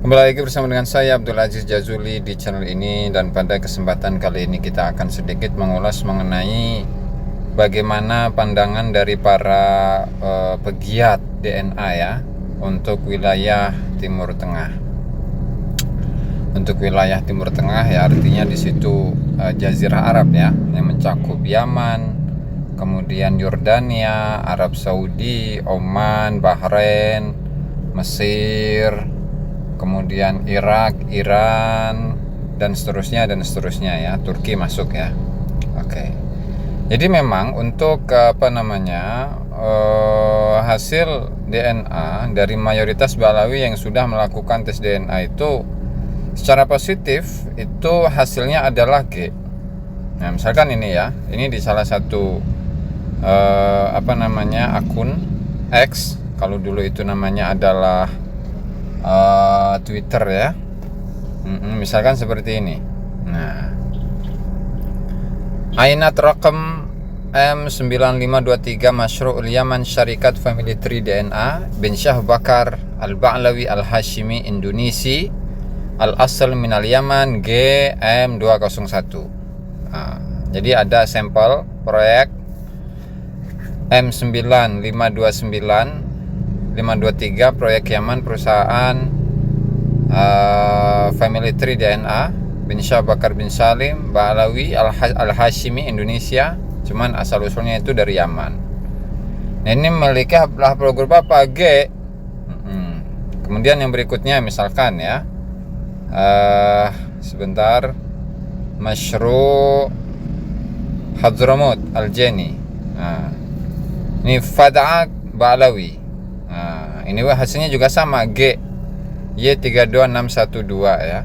Kembali lagi bersama dengan saya Abdul Aziz Jazuli di channel ini, dan pada kesempatan kali ini kita akan sedikit mengulas mengenai bagaimana pandangan dari para pegiat DNA ya untuk wilayah Timur Tengah. Untuk wilayah Timur Tengah ya artinya di situ Jazirah Arab ya, yang mencakup Yaman, kemudian Yordania, Arab Saudi, Oman, Bahrain, Mesir, kemudian Irak, Iran, dan seterusnya ya. Turki masuk ya. Oke. Jadi memang untuk hasil DNA dari mayoritas Balawi yang sudah melakukan tes DNA itu secara positif itu hasilnya adalah G. Nah, misalkan ini ya, ini di salah satu akun X, kalau dulu itu namanya adalah Twitter ya. Misalkan seperti ini. Nah, Ainat Rakam M9523 Masyru'ul Yaman Syarikat Family Tree DNA bin Syah Bakar Al-Ba'lawi Al-Hashimi Indonesi Al-Asal Minal Yaman GM201. Nah, jadi ada sampel proyek M9529523 proyek Yaman, perusahaan Family Tree DNA bin Syah Bakar bin Salim Ba'lawi Al-Hashimi Indonesia, cuman asal usulnya itu dari Yaman. Nah, ini memiliki haplogrup apa? G. Kemudian yang berikutnya misalkan ya, sebentar, Masyru' Hadramut Al-Jani. Nah, ini Fada'ak Ba'lawi. Nah, ini hasilnya juga sama, G Y32612 ya.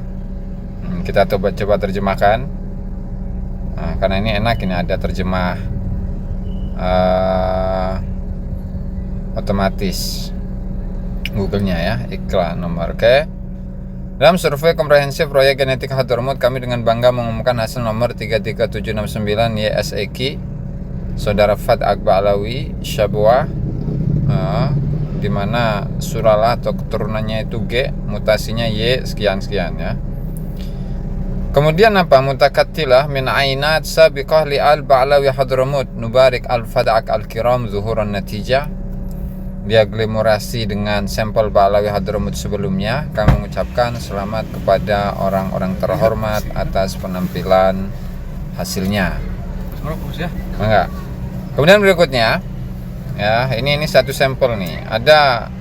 Kita coba terjemahkan. Nah, karena ini enak, ini ada terjemah otomatis Google-nya ya, iklan nomor. Oke. Dalam survei komprehensif proyek genetik Hadramut, kami dengan bangga mengumumkan hasil nomor 33769 YSEK Saudara Fada'ak Ba'lawi Syabwa, di mana suralah atau keturunannya itu G, mutasinya Y sekian-sekian ya. Kemudian apa? Mutakattilah min ainat sabiqah li al-Ba'lawi Hadramut nubarik al-Fada'ak al-Kiram zuhuran natijah. Diaglomerasi dengan sampel Ba'lawi Hadramut sebelumnya. Kami mengucapkan selamat kepada orang-orang terhormat atas penampilan hasilnya. Enggak. Kemudian berikutnya ya, ini satu sampel nih. Ada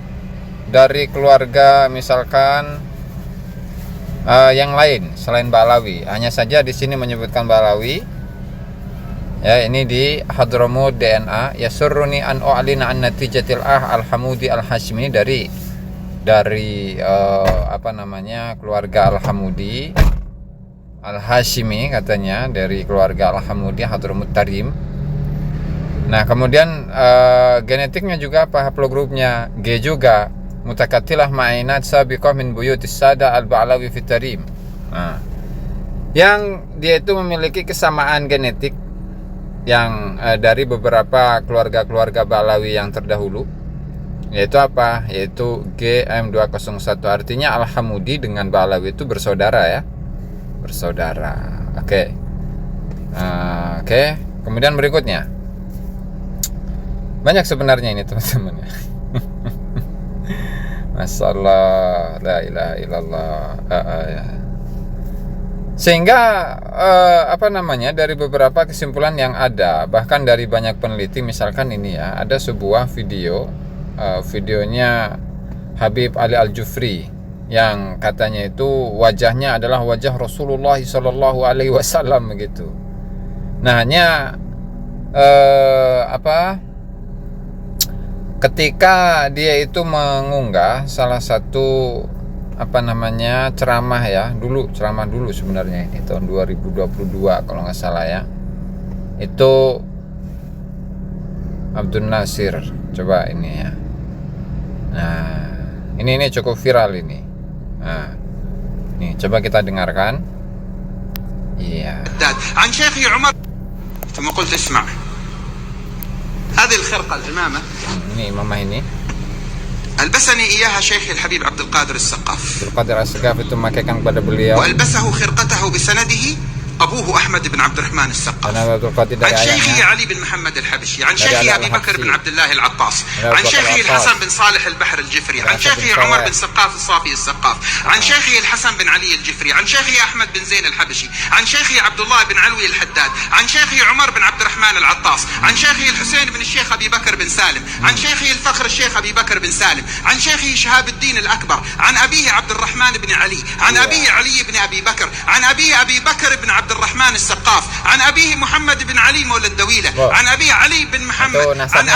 dari keluarga misalkan yang lain selain Ba'lawi. Hanya saja di sini menyebutkan Ba'lawi. Ya, ini di Hadramut DNA. Yasurruni an u'lina an natijatil Al-Hamudi Al-Hashimi dari keluarga Al-Hamudi Al-Hashimi, katanya dari keluarga Al-Hamudi Hadramut Tarim. Nah, kemudian genetiknya juga apa? Haplogrupnya G juga. Mutakatilah ma'inat sabiqah min buyutis sada al-Ba'lawi fitarim. Nah, yang dia itu memiliki kesamaan genetik yang dari beberapa keluarga-keluarga Ba'lawi yang terdahulu, yaitu apa? Yaitu GM201. Artinya Al-Hamudi dengan Ba'lawi itu bersaudara ya. Bersaudara. Oke. Kemudian berikutnya. Banyak sebenarnya ini teman-teman ya. Masalah la ilaha illallah. Sehingga dari beberapa kesimpulan yang ada, bahkan dari banyak peneliti, misalkan ini ya, ada sebuah videonya Habib Ali Al-Jufri yang katanya itu wajahnya adalah wajah Rasulullah sallallahu alaihi wasallam begitu. Nah, hanya ketika dia itu mengunggah salah satu ceramah dulu sebenarnya, ini tahun 2022 kalau nggak salah ya, itu Abdul Nasir. Coba ini ya. Nah, ini cukup viral ini. Nah, nih coba kita dengarkan. Iya. عن شيخي عمر ثم قلت اسمع هذه الخرقة العمامة ini imamah ini ألبسني إياها شيخي الحبيب عبد القادر السقاف Abdul Qadir As-Segaf itu memakaikan kepada beliau. وألبسه خرقته بسنده أبوه أحمد بن عبد الرحمن السقاف Karena Abdul Qadir dari عن شيخه ayahnya. علي بن محمد الحبشي عن شيخه علي أبي بكر الحبشي. بن عبد الله العطاس علي عن أبو بكر شيخه العطاس. الحسن بن صالح البحر الجفري عن الحسن بن شيخه عمر صالح. بن سقاف الصافي السقاف عن شيخه الحسن بن علي الجفري عن شيخه أحمد بن زين الحبشي عن شيخه عبد الله بن علوي الحداد عن شيخه عمر بن عبد الرحمن العطاس عن شيخه الحسين بن الشيخ أبي بكر بن سالم عن شيخه الفخر الشيخ أبي بكر بن سالم عن شيخه شهاب الدين الأكبر عن أبيه عبد الرحمن بن علي عن أبيه علي بن أبي بكر عن أبيه أبي بكر بن عبد الرحمن السقاف عن أبيه محمد بن علي مولى الدويلة عن أبيه علي بن محمد عن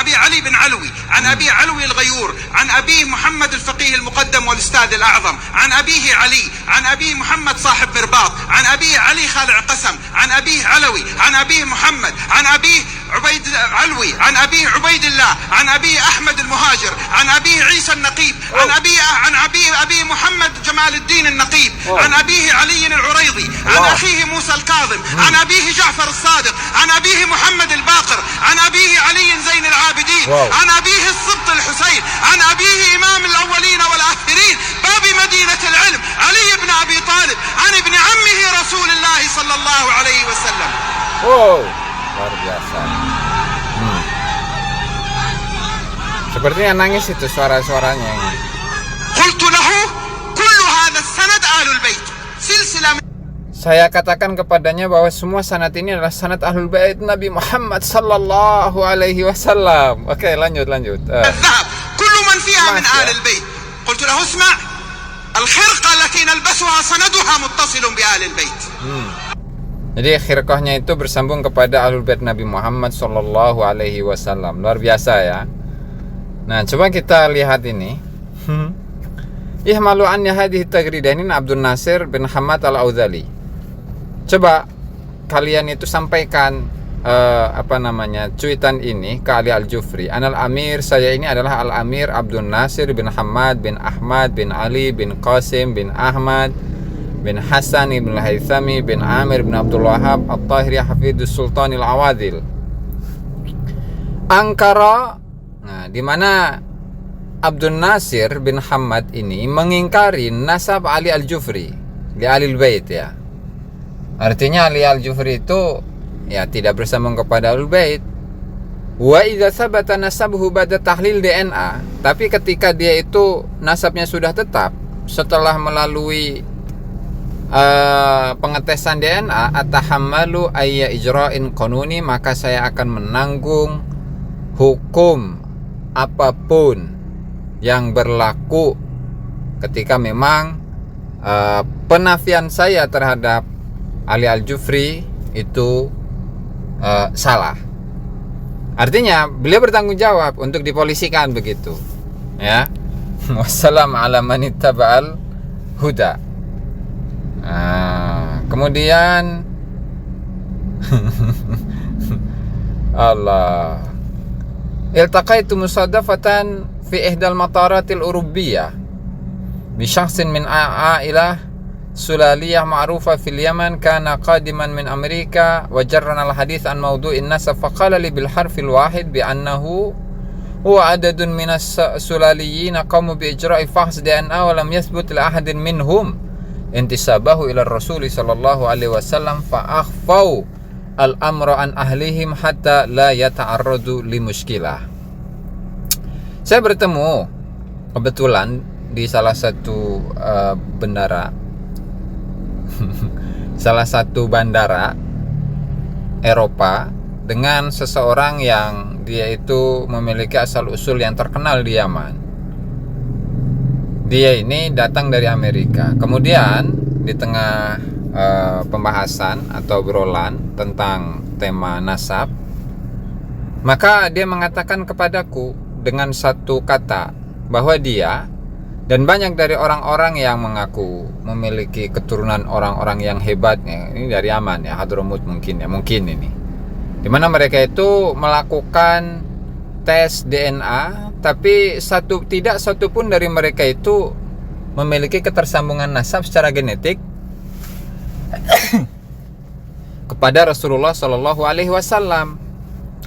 أبيه علي بن علوي عن أبيه علوي الغيور عن أبيه محمد الفقيه المقدم والأستاذ الأعظم عن أبيه علي عن أبيه محمد صاحب مرباط عن أبيه علي خالع قسم عن أبيه علوي عن أبيه محمد عن أبيه عبيد علوي عن أبيه عبيد الله عن أبيه أحمد المهاجر عن أبيه عيسى النقيب عن أبيه محمد جمال الدين النقيب عن أبيه علي العريضي عن أخيه موسى الكاظم عن أبيه جعفر الصادق عن أبيه محمد الباقر عن أبيه علي زين العابدين عن أبيه السبط الحسين عن أبيه إمام الأولين والآخرين باب مدينة العلم علي بن أبي طالب عن ابن عمه رسول الله صلى الله عليه وسلم. Wow, luar biasa. Sepertinya nangis itu suara-suaranya ini. قلت له كل هذا السند آل البيت سلسلة. Saya katakan kepadanya bahwa semua sanad ini adalah sanad Ahlul Bait Nabi Muhammad sallallahu alaihi wasallam. Oke, lanjut. الذهب كل من فيها من آل البيت. قلت له اسمع الخرقة التي نلبسها سندها متصل بآل البيت. Jadi khirqahnya itu bersambung kepada Ahlul Bait Nabi Muhammad sallallahu alaihi wasallam. Luar biasa ya. Nah, coba kita lihat ini. Ihmalu anni hadhihi tagridainin Abdul Nasir bin Hamad Al-Audzali. Coba kalian itu sampaikan cuitan ini ke Ali Al-Jufri. Anal Amir, saya ini adalah Al-Amir Abdul Nasir bin Hamad bin Ahmad bin Ali bin Qasim bin Ahmad bin Hasan bin Haythami bin Amir bin Abdul Wahab At-Tahiri Hafidus Sultanil Awadil. Angkara, nah, di mana Abdul Nasir bin Hamad ini mengingkari nasab Ali Al-Jufri di Ahlul Bait ya. Artinya Ali Al-Jufri itu ya tidak bersambung kepada Ahlul Bait. Wa idza sabata nasabuhu ba'da tahlil DNA. Tapi ketika dia itu nasabnya sudah tetap setelah melalui pengetesan DNA, atahammalu ayya ijra'in qanuni, maka saya akan menanggung hukum apapun yang berlaku ketika memang penafian saya terhadap Ali Al-Jufri itu salah. Artinya beliau bertanggung jawab untuk dipolisikan begitu ya. Wassalam ala man ittaba'al huda. Kemudian Allah iltaqaitu musadafatan fi ihdal mataratil urubbiyah bi syakhsin min ailah sulaliyah ma'rufa fil Yaman kana qadiman min Amerika wa jarrana al hadits an mawdu'in nasab faqala li bil harfil wahid bi annahu huwa adadun min as-sulaliyin qamu bi ijra'i fahs DNA wa lam yathbut li ahadin minhum intisabahu ila Rasul sallallahu alaihi wasallam fa akhfau al-amra an ahlihim hatta la yata'arradu li muskilah. Saya bertemu kebetulan di salah satu bandara Eropa dengan seseorang yang dia itu memiliki asal usul yang terkenal di Yaman. Dia ini datang dari Amerika. Kemudian di tengah pembahasan atau obrolan tentang tema nasab, maka dia mengatakan kepadaku dengan satu kata bahwa dia dan banyak dari orang-orang yang mengaku memiliki keturunan orang-orang yang hebat ya, ini dari Yaman ya, Hadramut mungkin ini, dimana mereka itu melakukan tes DNA, tapi tidak satu pun dari mereka itu memiliki ketersambungan nasab secara genetik kepada Rasulullah Shallallahu Alaihi Wasallam.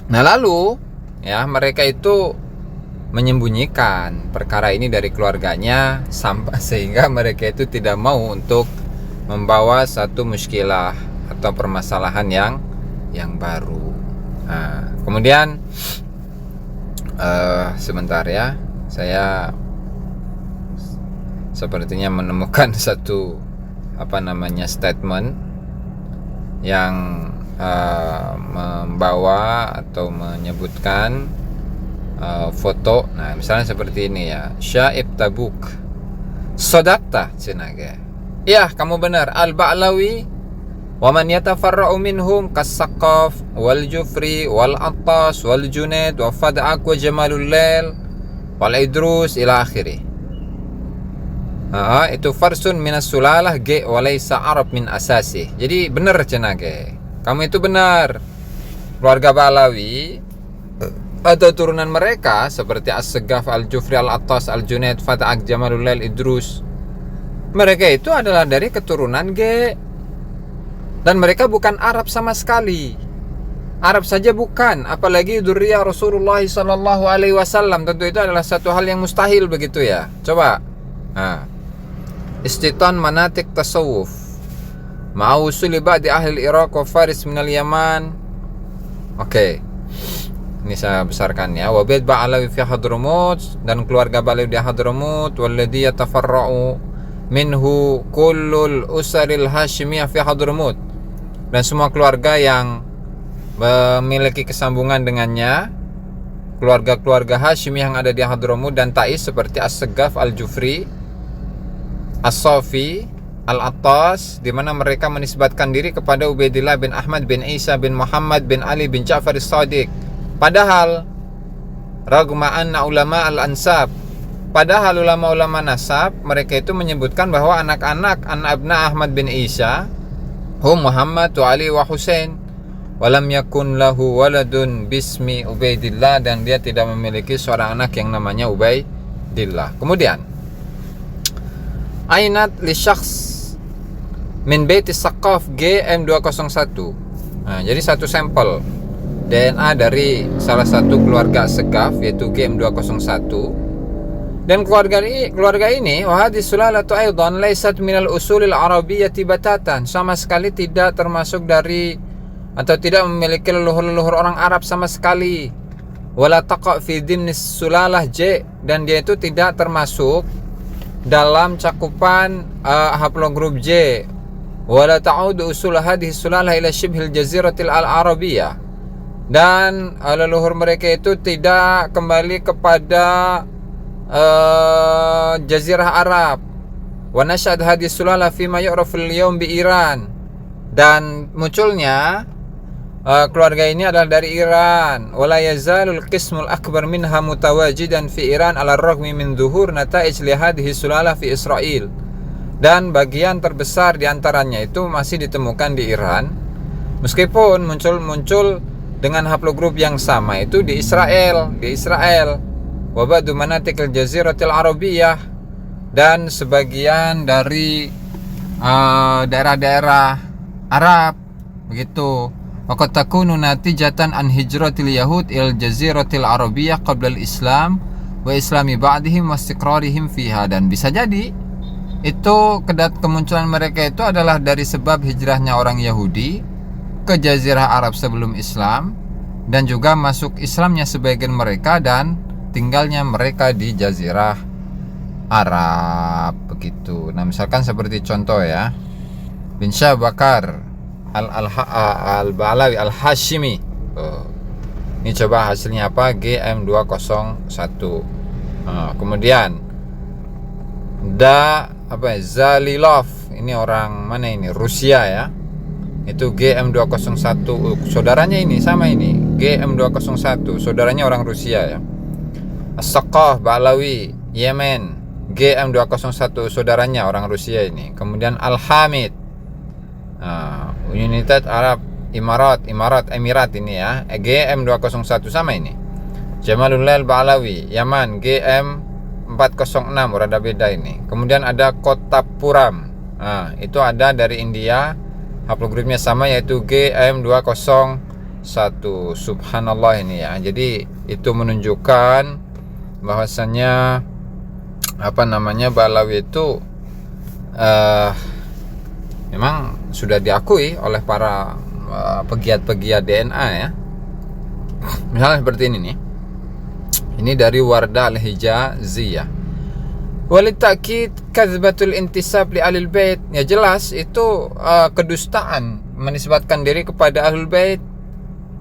Nah lalu ya mereka itu menyembunyikan perkara ini dari keluarganya sampai sehingga mereka itu tidak mau untuk membawa satu muskilah atau permasalahan yang baru. Nah, kemudian sebentar ya, saya sepertinya menemukan satu statement yang membawa atau menyebutkan foto. Nah, misalnya seperti ini ya, Syaib Tabuk, Sodakta cenage. Ya, kamu benar. Al-Ba'lawi wa man yatafarra'u minhum kas-Saqaf wal Jufri wal Attas wal Junaid wa Fad'ak wa Jamalul Lail wal Idrus ila akhirih. Itu farsun minas sulalah ge walaysa Arab min asasi. Jadi benar cenage. Kamu itu benar. Keluarga Ba'lawi atau turunan mereka seperti As-Segaf, Al-Jufri, Al-Attas, Al-Junaid, Fad'ak, Jamalul Lail, Idrus, mereka itu adalah dari keturunan G. Dan mereka bukan Arab sama sekali. Arab saja bukan, apalagi dzurriyyah Rasulullah sallallahu alaihi wasallam. Tentu itu adalah satu hal yang mustahil begitu ya. Coba. Istitan manatik tasawuf ma'usuli ba'di ahli Iraq wa Faris minal Yaman. Oke. Ini saya besarkan ya. Wa bait Ba'lawi fi Hadramut, dan keluarga Ba'lawi di Hadramut, walladhi yatafarra'u minhu kullul usaril Hashimiyah fi Hadramut, dan semua keluarga yang memiliki kesambungan dengannya, keluarga-keluarga Hashim yang ada di Hadramut dan Taiz seperti As-Segaf, Al-Jufri, As-Safi, Al-Attas, di mana mereka menisbatkan diri kepada Ubaidillah bin Ahmad bin Isa bin Muhammad bin Ali bin Ja'far as-Sadiq. Padahal ragma anna ulama al-ansab, padahal ulama-ulama nasab mereka itu menyebutkan bahwa anak-anak abna Ahmad bin Isa hum Muhammad wa Ali wa Husain, walam yakun lahu waladun bismi Ubaidillah, dan dia tidak memiliki seorang anak yang namanya Ubaidillah. Kemudian ainat li syakhs min baiti Saqaf GM201. Nah, jadi satu sampel DNA dari salah satu keluarga Segaf yaitu GM201, dan keluarga ini wahadis sulalatu aidan laysat minal usulil arabiyyati batatan, sama sekali tidak termasuk dari atau tidak memiliki leluhur orang Arab sama sekali. Wala taqa fi dimnis sulalah J, dan dia itu tidak termasuk dalam cakupan haplogrup J. Wala ta'udu usul hadhihi sulalah ila shibhil jaziratil al-arabiyyah, dan leluhur mereka itu tidak kembali kepada jazirah Arab. Wa nashad hadhihi sulalah fi ma yu'rafu al-yawm bi Iran, dan munculnya keluarga ini adalah dari Iran. Wala yazalul qismul akbar minha mutawajidan fi Iran ala ragmi min dhuhur nata'ij li hadhihi sulalah fi Israel, dan bagian terbesar diantaranya itu masih ditemukan di Iran, meskipun muncul dengan haplogrup yang sama itu di Israel. Wa ba'du manatikil jaziratil arabiyyah, dan sebagian dari daerah-daerah Arab begitu. Waqad takunu natijatan an hijratil yahud il jaziratil arabiyyah qabla al-islam wa islami ba'dihim wa istiqrarihim fiha, dan bisa jadi itu kemunculan mereka itu adalah dari sebab hijrahnya orang Yahudi ke jazirah Arab sebelum Islam, dan juga masuk Islamnya sebagian mereka dan tinggalnya mereka di jazirah Arab begitu. Nah, misalkan seperti contoh ya, bin Syah Bakar Al-Ba'lawi Al-Hashimi. Ini coba hasilnya apa? GM201. Kemudian Zalilov, ini orang mana ini? Rusia ya. Itu GM201, saudaranya ini sama ini GM201, saudaranya orang Rusia ya. As-Saqaf Ba'lawi Yemen, GM201, saudaranya orang Rusia ini. Kemudian Al-Hamid, United Arab Emirat ini ya, GM201 sama ini. Jamalul Lail Ba'lawi Yaman, GM406, rada beda ini. Kemudian ada Kota Puram, itu ada dari India, haplogrupnya sama yaitu GM201. Subhanallah ini ya. Jadi itu menunjukkan bahwasanya Balawi itu memang sudah diakui oleh para pegiat-pegiat DNA ya. Misalnya seperti ini nih. Ini dari Wardah Al-Hijaziyah. Walitakid kadzbatul intisab li ahlul bait. Ya jelas itu kedustaan menisbatkan diri kepada ahlul bait.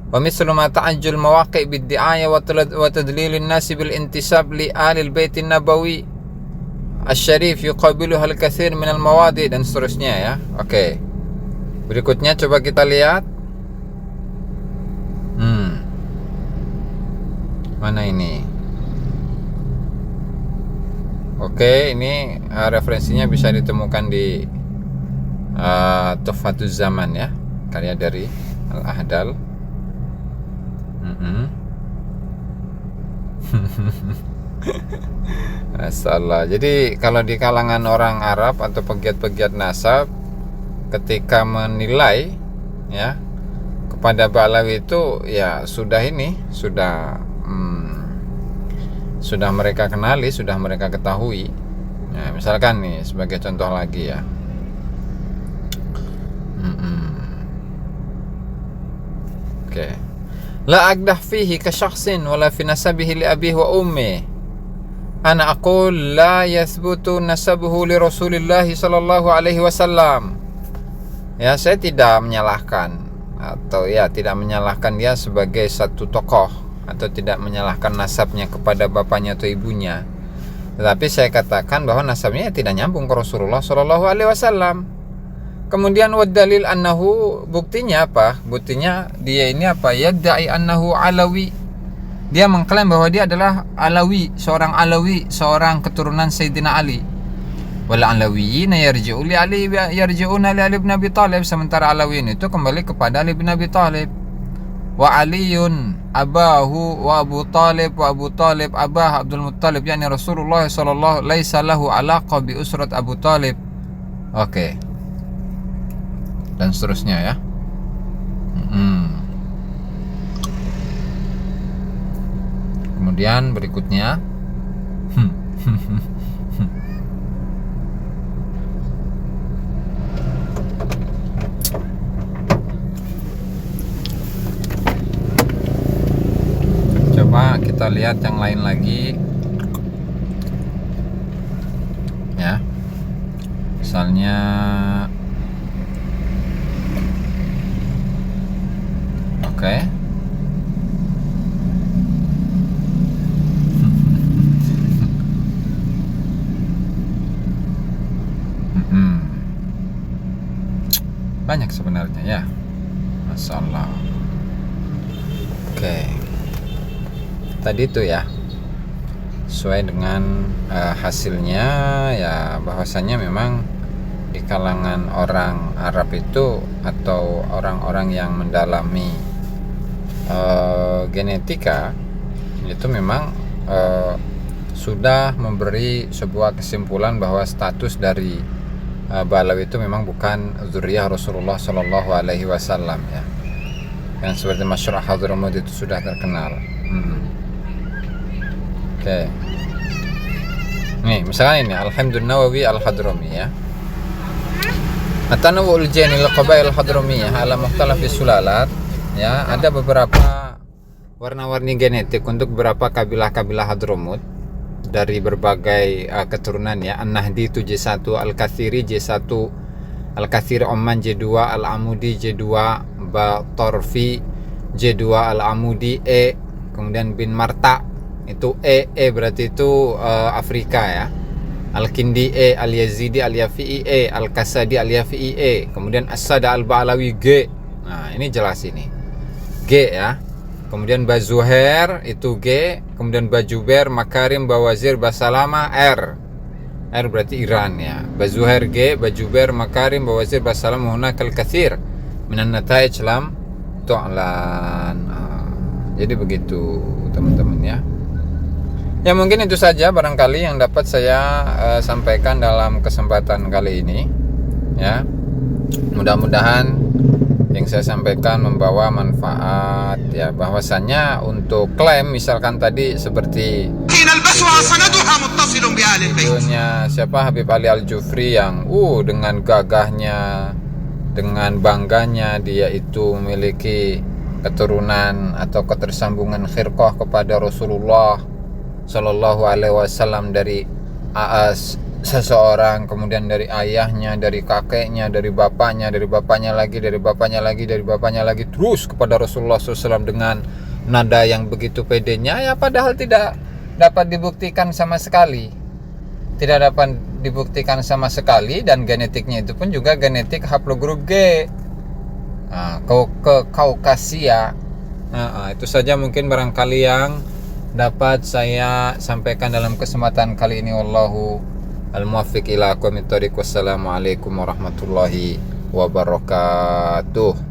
Wa mislu ma ta'ajjul mawaqi' bid-di'aya wa tadlilin nasi bil intisab li ahlil bait an-nabawi asy-syarif yuqabiluha al-katsir min al-mawadi' dan seterusnya ya. Oke. Berikutnya coba kita lihat. Mana ini? Oke, ini referensinya bisa ditemukan di Tuhfatuz Zaman ya, karya dari Al-Ahdal. Masalah. Jadi kalau di kalangan orang Arab atau pegiat-pegiat nasab, ketika menilai ya kepada Balawi itu ya sudah mereka kenali, sudah mereka ketahui. Nah, misalkan nih sebagai contoh lagi ya. Oke. La aqdah fihi ka syakhsin wala fi nasabihi li abihi wa ummi. Ana aqul la yathbutu nasabuhu li Rasulillah sallallahu alaihi wasallam. Ya, saya tidak menyalahkan atau ya tidak menyalahkan dia sebagai satu tokoh atau tidak menyalahkan nasabnya kepada bapaknya atau ibunya. Tetapi saya katakan bahwa nasabnya tidak nyambung ke Rasulullah sallallahu alaihi wasallam. Kemudian wadalil annahu, buktinya apa? Buktinya dia ini apa? Yadda'i annahu alawi. Dia mengklaim bahwa dia adalah Alawi, seorang keturunan Sayyidina Ali. Wal alawiyina yarji'una li Ali bin Abi Thalib, sementara Alawiyin itu kembali kepada Ali bin Abi Thalib. Wa Aliyun abahu wa Abu Talib abah Abdul Muttalib, yakni Rasulullah sallallahu laisa lahu alaqa bi usrat Abu Talib. Oke. Dan seterusnya ya. Kemudian berikutnya coba kita lihat yang lain lagi ya. Misalnya oke. Banyak sebenarnya ya. Masalah. Oke. Tadi itu ya sesuai dengan hasilnya ya, bahwasanya memang di kalangan orang Arab itu atau orang-orang yang mendalami genetika itu memang sudah memberi sebuah kesimpulan bahwa status dari Balawi itu memang bukan zuriyah Rasulullah Shallallahu Alaihi Wasallam ya. Yang seperti masyhur Hadramut itu sudah terkenal. Oke. Nih misalnya ini Al-Hamdun Nawawi Al-Hadrami ya. At-tanawwu'ul jani al-qabail al-hadramiyah ala mukhtalafi sulalat ya, ada beberapa warna-warni genetik untuk beberapa kabilah-kabilah Hadramut dari berbagai keturunan ya. An-Nahdi itu J1, Al-Kathiri J1, Al-Kathiri Oman J2, Al-Amudi J2, Batorfi J2, Al-Amudi E, kemudian bin Marta itu E berarti itu Afrika ya. Al-Kindi E, Al-Yazidi Al-Yafi'i E, Al-Kasadi Al-Yafi'i E, kemudian As-Sada Al-Ba'alawi G. Nah ini jelas ini G ya. Kemudian Bazuher itu G, kemudian Bajuber, Makarim, Bawazir, Basalama R berarti Iran ya. Bazuher G, Bajuber, Makarim, Bawazir, Basalama hunakal katsir minan nataij lam tu'lan. Jadi begitu teman-teman ya. Ya mungkin itu saja barangkali yang dapat saya sampaikan dalam kesempatan kali ini ya. Mudah-mudahan yang saya sampaikan membawa manfaat ya, bahwasannya untuk klaim misalkan tadi seperti videonya siapa Habib Ali Al-Jufri yang dengan gagahnya, dengan bangganya dia itu memiliki keturunan atau ketersambungan khirqah kepada Rasulullah Shallallahu Alaihi Wasallam dari seseorang, kemudian dari ayahnya, dari kakeknya, dari bapaknya, dari bapaknya lagi, dari bapaknya lagi, dari bapaknya lagi, terus kepada Rasulullah SAW dengan nada yang begitu pedenya ya, padahal tidak dapat dibuktikan sama sekali, tidak dapat dibuktikan sama sekali, dan genetiknya itu pun juga genetik haplogrup G, ke Kaukasia. Itu saja mungkin barangkali yang dapat saya sampaikan dalam kesempatan kali ini. Wallahu al-muwaffiq ila aqwamit thoriq. Wassalamualaikum warahmatullahi wabarakatuh.